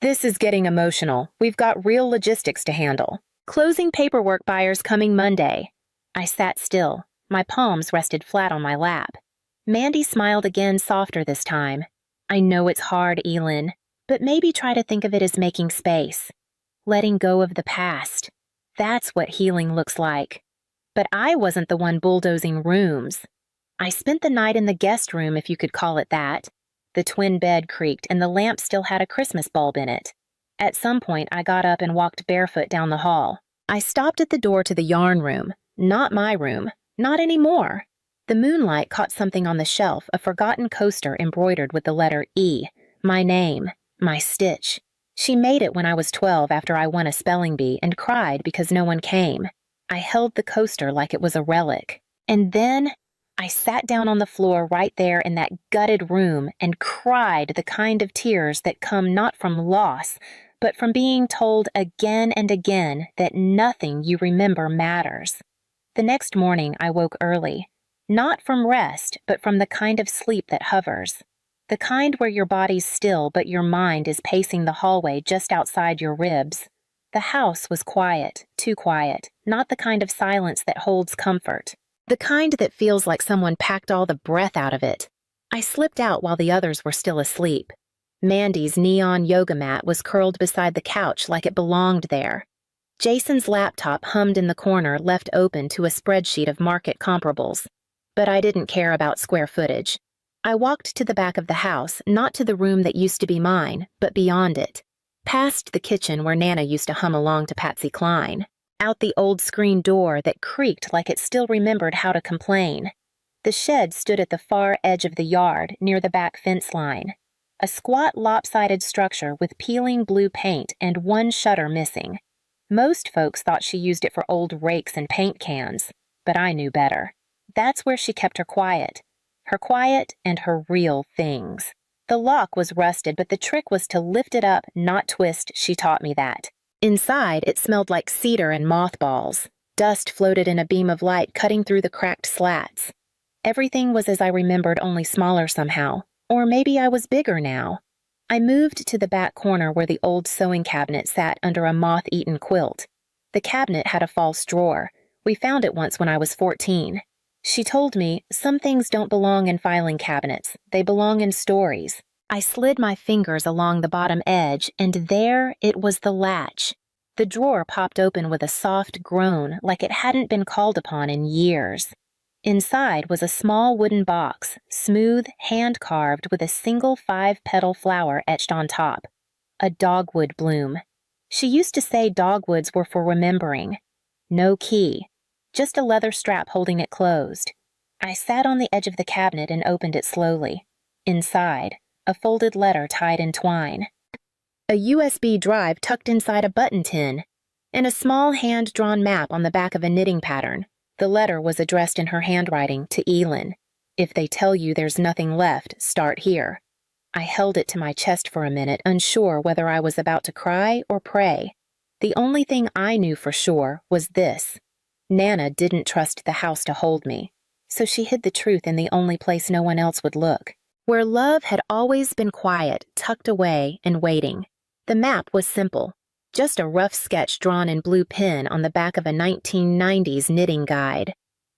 This is getting emotional. We've got real logistics to handle. Closing paperwork buyers coming Monday. I sat still. My palms rested flat on my lap. Mandy smiled again, softer this time. I know it's hard, Elin, but maybe try to think of it as making space. Letting go of the past. That's what healing looks like. But I wasn't the one bulldozing rooms. I spent the night in the guest room, if you could call it that. The twin bed creaked and the lamp still had a Christmas bulb in it. At some point, I got up and walked barefoot down the hall. I stopped at the door to the yarn room. Not my room. Not anymore. The moonlight caught something on the shelf, a forgotten coaster embroidered with the letter E. My name. My stitch. She made it when I was 12 after I won a spelling bee and cried because no one came. I held the coaster like it was a relic. And then I sat down on the floor right there in that gutted room and cried the kind of tears that come not from loss, but from being told again and again that nothing you remember matters. The next morning I woke early, not from rest, but from the kind of sleep that hovers. The kind where your body's still but your mind is pacing the hallway just outside your ribs. The house was quiet, too quiet, not the kind of silence that holds comfort. The kind that feels like someone packed all the breath out of it. I slipped out while the others were still asleep. Mandy's neon yoga mat was curled beside the couch like it belonged there. Jason's laptop hummed in the corner, left open to a spreadsheet of market comparables. But I didn't care about square footage. I walked to the back of the house, not to the room that used to be mine, but beyond it. Past the kitchen where Nana used to hum along to Patsy Cline. Out the old screen door that creaked like it still remembered how to complain. The shed stood at the far edge of the yard, near the back fence line. A squat, lopsided structure with peeling blue paint and one shutter missing. Most folks thought she used it for old rakes and paint cans, but I knew better. That's where she kept her quiet and her real things. The lock was rusted, but the trick was to lift it up, not twist. She taught me that. Inside, it smelled like cedar and mothballs. Dust floated in a beam of light cutting through the cracked slats. Everything was as I remembered, only smaller somehow. Or maybe I was bigger now. I moved to the back corner where the old sewing cabinet sat under a moth-eaten quilt. The cabinet had a false drawer. We found it once when I was 14. She told me, some things don't belong in filing cabinets. They belong in stories. I slid my fingers along the bottom edge, and there it was, the latch. The drawer popped open with a soft groan, like it hadn't been called upon in years. Inside was a small wooden box, smooth, hand-carved with a single 5-petal flower etched on top. A dogwood bloom. She used to say dogwoods were for remembering. No key. Just a leather strap holding it closed. I sat on the edge of the cabinet and opened it slowly. Inside, a folded letter tied in twine, a USB drive tucked inside a button tin, and a small hand-drawn map on the back of a knitting pattern. The letter was addressed in her handwriting to Elin. If they tell you there's nothing left, start here. I held it to my chest for a minute, unsure whether I was about to cry or pray. The only thing I knew for sure was this. Nana didn't trust the house to hold me, so she hid the truth in the only place no one else would look, where love had always been quiet, tucked away, and waiting. The map was simple, just a rough sketch drawn in blue pen on the back of a 1990s knitting guide.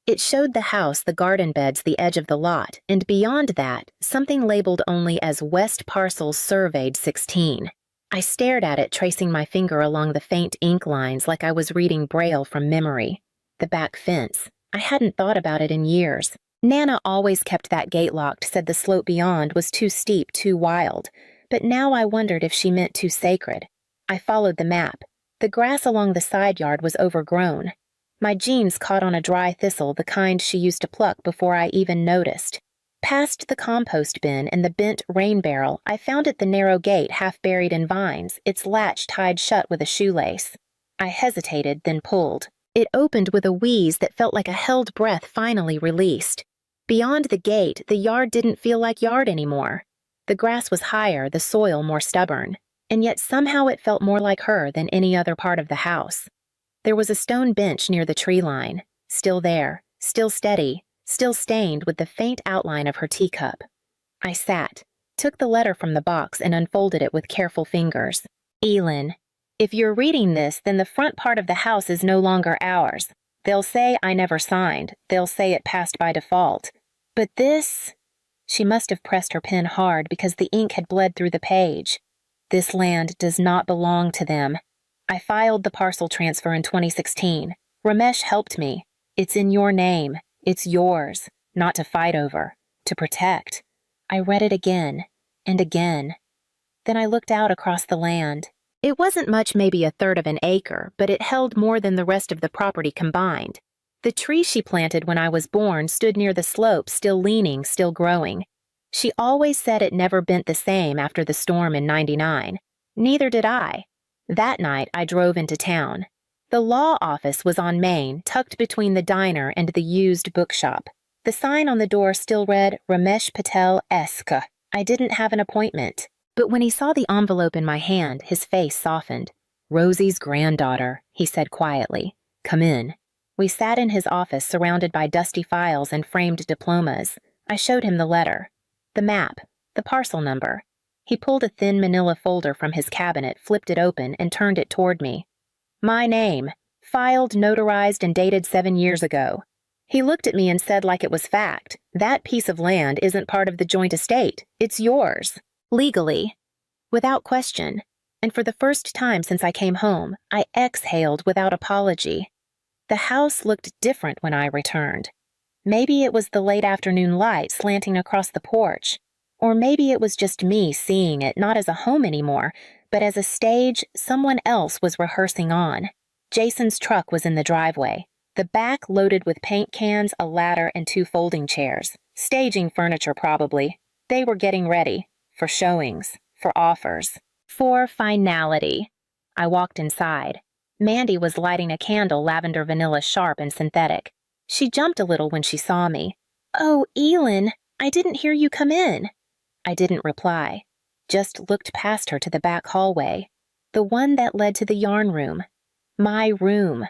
It showed the house, the garden beds, the edge of the lot, and beyond that, something labeled only as West Parcels Surveyed 16. I stared at it, tracing my finger along the faint ink lines like I was reading Braille from memory. The back fence. I hadn't thought about it in years. Nana always kept that gate locked, said the slope beyond was too steep, too wild. But now I wondered if she meant too sacred. I followed the map. The grass along the side yard was overgrown. My jeans caught on a dry thistle, the kind she used to pluck before I even noticed. Past the compost bin and the bent rain barrel, I found it the narrow gate half buried in vines, its latch tied shut with a shoelace. I hesitated, then pulled. It opened with a wheeze that felt like a held breath finally released. Beyond the gate, the yard didn't feel like yard anymore. The grass was higher, the soil more stubborn, and yet somehow it felt more like her than any other part of the house. There was a stone bench near the tree line, still there, still steady, still stained with the faint outline of her teacup. I sat, took the letter from the box and unfolded it with careful fingers. Elin, if you're reading this, then the front part of the house is no longer ours. They'll say I never signed. They'll say it passed by default. But this... She must have pressed her pen hard because the ink had bled through the page. This land does not belong to them. I filed the parcel transfer in 2016. Ramesh helped me. It's in your name. It's yours. Not to fight over. To protect. I read it again and again. Then I looked out across the land. It wasn't much, maybe a third of an acre, but it held more than the rest of the property combined. The tree she planted when I was born stood near the slope, still leaning, still growing. She always said it never bent the same after the storm in '99. Neither did I. That night, I drove into town. The law office was on Main, tucked between the diner and the used bookshop. The sign on the door still read, Ramesh Patel Esq. I didn't have an appointment. But when he saw the envelope in my hand, his face softened. Rosie's granddaughter, he said quietly. Come in. We sat in his office surrounded by dusty files and framed diplomas. I showed him the letter, the map, the parcel number. He pulled a thin manila folder from his cabinet, flipped it open, and turned it toward me. My name, filed, notarized, and dated 7 years ago. He looked at me and said like it was fact, that piece of land isn't part of the joint estate. It's yours. Legally. Without question. And for the first time since I came home, I exhaled without apology. The house looked different when I returned. Maybe it was the late afternoon light slanting across the porch. Or maybe it was just me seeing it not as a home anymore, but as a stage someone else was rehearsing on. Jason's truck was in the driveway, the back loaded with paint cans, a ladder, and 2 folding chairs. Staging furniture, probably. They were getting ready. For showings. For offers. For finality. I walked inside. Mandy was lighting a candle, lavender vanilla sharp and synthetic. She jumped a little when she saw me. Oh, Elin, I didn't hear you come in. I didn't reply. Just looked past her to the back hallway. The one that led to the yarn room. My room.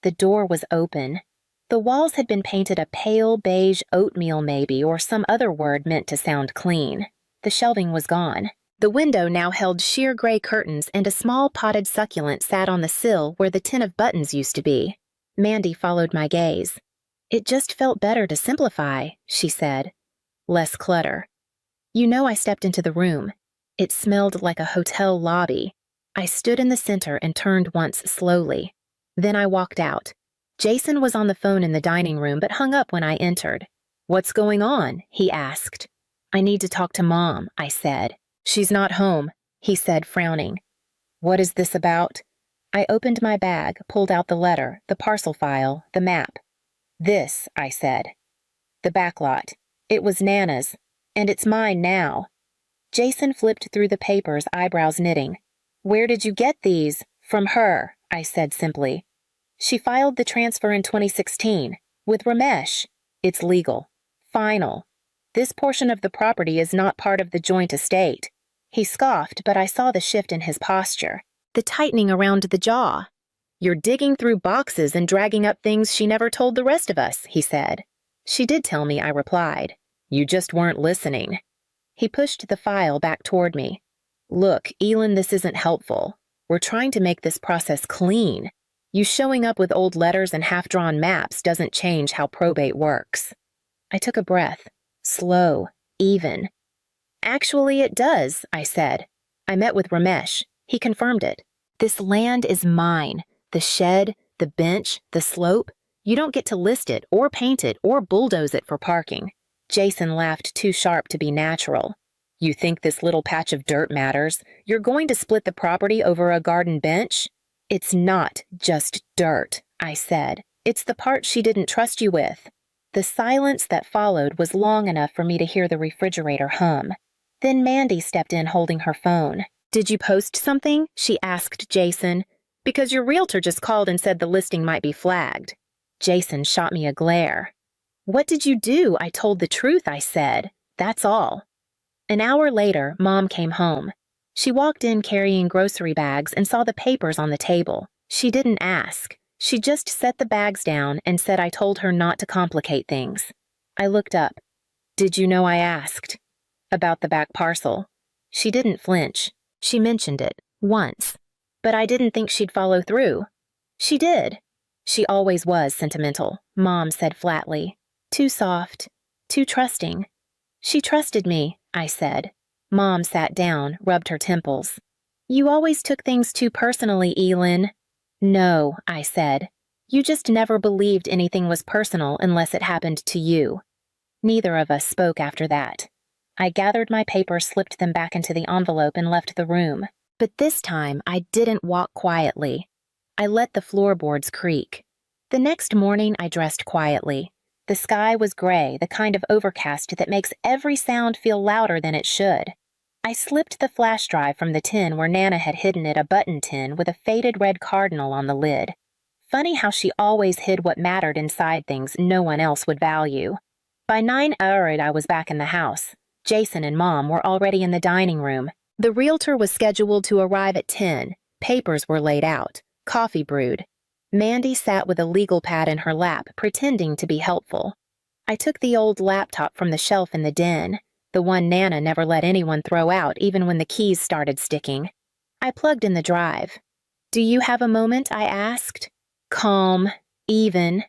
The door was open. The walls had been painted a pale beige oatmeal maybe, or some other word meant to sound clean. The shelving was gone. The window now held sheer gray curtains, and a small potted succulent sat on the sill where the tin of buttons used to be. Mandy followed my gaze. It just felt better to simplify, she said. Less clutter. You know, I stepped into the room. It smelled like a hotel lobby. I stood in the center and turned once slowly. Then I walked out. Jason was on the phone in the dining room but hung up when I entered. What's going on? He asked. I need to talk to Mom, I said. She's not home, he said, frowning. What is this about? I opened my bag, pulled out the letter, the parcel file, the map. This, I said. The backlot. It was Nana's, and it's mine now. Jason flipped through the papers, eyebrows knitting. "Where did you get these?" "From her," I said simply. "She filed the transfer in 2016. With Ramesh. It's legal. Final. This portion of the property is not part of the joint estate." He scoffed, but I saw the shift in his posture, the tightening around the jaw. "You're digging through boxes and dragging up things she never told the rest of us," he said. "She did tell me," I replied. "You just weren't listening." He pushed the file back toward me. "Look, Elin, this isn't helpful. We're trying to make this process clean. You showing up with old letters and half-drawn maps doesn't change how probate works." I took a breath. Slow, even. "Actually, it does," I said. "I met with Ramesh. He confirmed it. This land is mine. The shed, the bench, the slope. You don't get to list it or paint it or bulldoze it for parking." Jason laughed too sharp to be natural. "You think this little patch of dirt matters? You're going to split the property over a garden bench?" "It's not just dirt," I said. "It's the part she didn't trust you with." The silence that followed was long enough for me to hear the refrigerator hum. Then Mandy stepped in holding her phone. "Did you post something?" she asked Jason. "Because your realtor just called and said the listing might be flagged." Jason shot me a glare. "What did you do?" "I told the truth," I said. "That's all." An hour later, Mom came home. She walked in carrying grocery bags and saw the papers on the table. She didn't ask. She just set the bags down and said I told her not to complicate things. I looked up. "Did you know I asked?" "About the back parcel." She didn't flinch. She mentioned it, once. But I didn't think she'd follow through. She did. "She always was sentimental," Mom said flatly. "Too soft. Too trusting." "She trusted me," I said. Mom sat down, rubbed her temples. "You always took things too personally, Elin." "No," I said. "You just never believed anything was personal unless it happened to you." Neither of us spoke after that. I gathered my papers, slipped them back into the envelope, and left the room. But this time, I didn't walk quietly. I let the floorboards creak. The next morning, I dressed quietly. The sky was gray, the kind of overcast that makes every sound feel louder than it should. I slipped the flash drive from the tin where Nana had hidden it, a button tin with a faded red cardinal on the lid. Funny how she always hid what mattered inside things no one else would value. By 9:00, I was back in the house. Jason and Mom were already in the dining room. The realtor was scheduled to arrive at 10. Papers were laid out. Coffee brewed. Mandy sat with a legal pad in her lap, pretending to be helpful. I took the old laptop from the shelf in the den, the one Nana never let anyone throw out even when the keys started sticking. I plugged in the drive. "Do you have a moment?" I asked. Calm, even.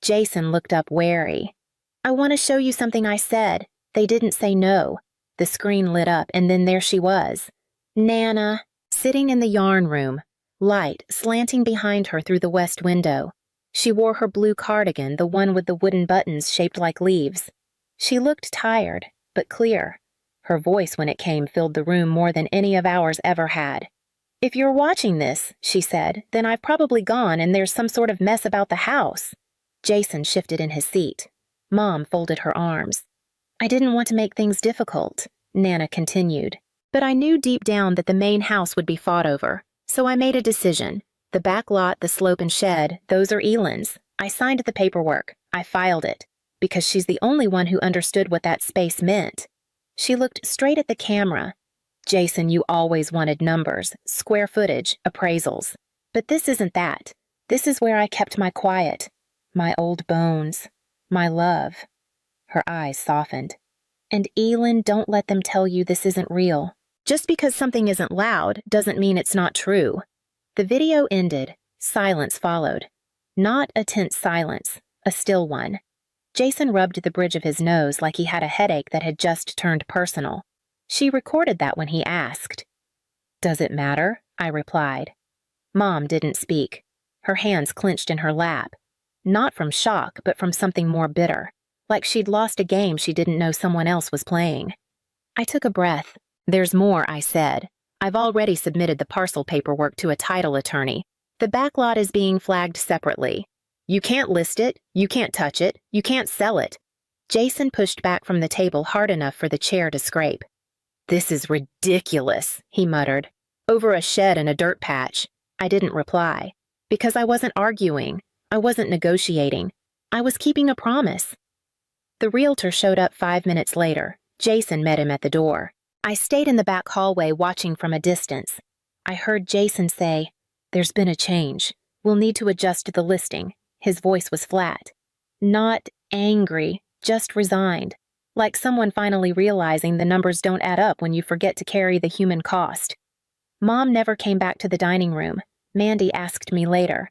Jason looked up wary. "I want to show you something," I said. They didn't say no. The screen lit up, and then there she was. Nana, sitting in the yarn room, light slanting behind her through the west window. She wore her blue cardigan, the one with the wooden buttons shaped like leaves. She looked tired, but clear. Her voice, when it came, filled the room more than any of ours ever had. "If you're watching this," she said, "then I've probably gone and there's some sort of mess about the house." Jason shifted in his seat. Mom folded her arms. "I didn't want to make things difficult," Nana continued. "But I knew deep down that the main house would be fought over. So I made a decision. The back lot, the slope and shed, those are Elin's. I signed the paperwork. I filed it. Because she's the only one who understood what that space meant." She looked straight at the camera. "Jason, you always wanted numbers, square footage, appraisals. But this isn't that. This is where I kept my quiet. My old bones. My love." Her eyes softened. "And Elin, don't let them tell you this isn't real. Just because something isn't loud doesn't mean it's not true." The video ended. Silence followed. Not a tense silence, a still one. Jason rubbed the bridge of his nose like he had a headache that had just turned personal. She recorded that when he asked. "Does it matter?" I replied. Mom didn't speak. Her hands clenched in her lap. Not from shock, but from something more bitter. Like she'd lost a game she didn't know someone else was playing. I took a breath. "There's more," I said. "I've already submitted the parcel paperwork to a title attorney. The backlot is being flagged separately. You can't list it, you can't touch it, you can't sell it." Jason pushed back from the table hard enough for the chair to scrape. "This is ridiculous," he muttered. "Over a shed and a dirt patch." I didn't reply. Because I wasn't arguing. I wasn't negotiating. I was keeping a promise. The realtor showed up 5 minutes later. Jason met him at the door. I stayed in the back hallway watching from a distance. I heard Jason say, "There's been a change. We'll need to adjust the listing." His voice was flat. Not angry, just resigned. Like someone finally realizing the numbers don't add up when you forget to carry the human cost. Mom never came back to the dining room. Mandy asked me later.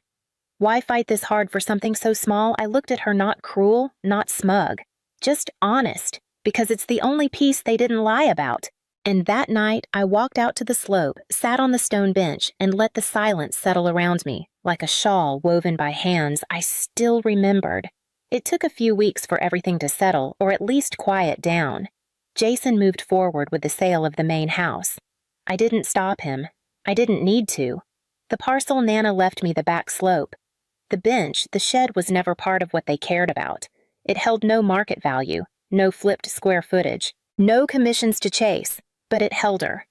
Why fight this hard for something so small? I looked at her not cruel, not smug. Just honest, because it's the only piece they didn't lie about. And that night, I walked out to the slope, sat on the stone bench, and let the silence settle around me, like a shawl woven by hands I still remembered. It took a few weeks for everything to settle, or at least quiet down. Jason moved forward with the sale of the main house. I didn't stop him. I didn't need to. The parcel Nana left me the back slope. The bench, the shed was never part of what they cared about. It held no market value, no flipped square footage, no commissions to chase, but it held her.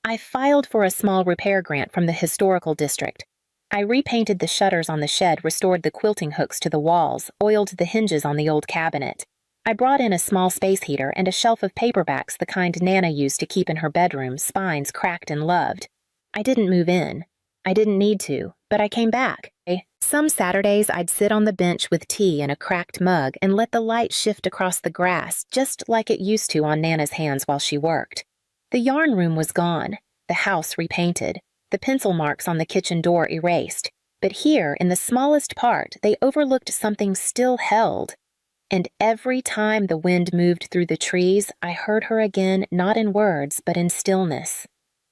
I filed for a small repair grant from the historical district. I repainted the shutters on the shed, restored the quilting hooks to the walls, oiled the hinges on the old cabinet. I brought in a small space heater and a shelf of paperbacks, the kind Nana used to keep in her bedroom, spines cracked and loved. I didn't move in. I didn't need to, but I came back. Some Saturdays I'd sit on the bench with tea in a cracked mug and let the light shift across the grass, just like it used to on Nana's hands while she worked. The yarn room was gone, the house repainted, the pencil marks on the kitchen door erased, but here, in the smallest part, they overlooked something still held. And every time the wind moved through the trees, I heard her again, not in words, but in stillness.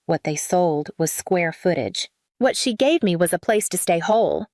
What they sold was square footage. What she gave me was a place to stay whole,